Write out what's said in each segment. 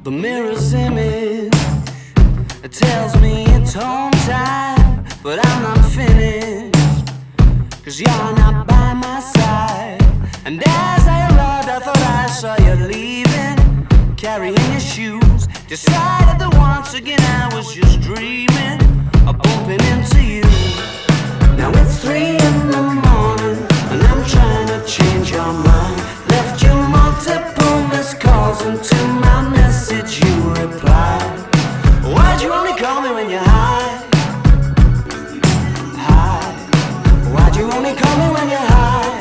The mirror's image, it tells me it's home time, but I'm not finished, 'cause you're not by my side. And as I arrived, I thought I saw you leaving, carrying your shoes. Decided that once again I was just dreaming of bumping into you. Now it's 3 in the morning and I'm trying to change your mind. Left you multiple missed calls, and to my message you replied. Why'd you only call me when you're high? High. Why'd you only call me when you're high?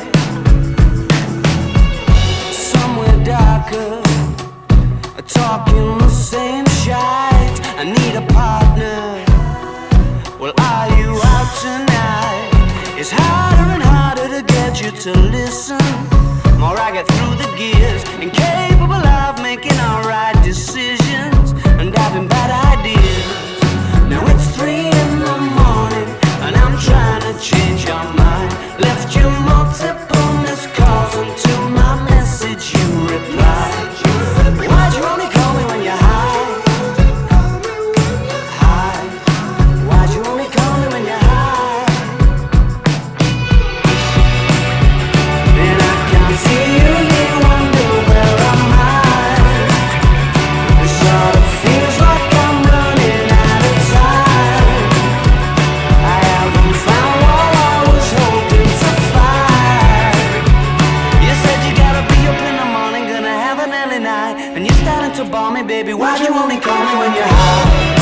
Somewhere darker, talking the same shite. I need a partner. Well, are you out tonight? It's harder and harder to get you to listen. More I get through the gears, incapable of making alright decisions and having bad ideas. Now it's 3 in the morning and I'm trying to change your mind. Left you multiple missed calls, and to my message you replied. Why'd you only call me when you're high? High. Why'd you only call me when you're high? And I can't see you here, wonder where am I? It sort of feels like I'm running out of time. I haven't found what I was hoping to find. You said you gotta be up in the morning, gonna have an early night, and you're starting to bore me, baby. Why'd you only call me when you're high?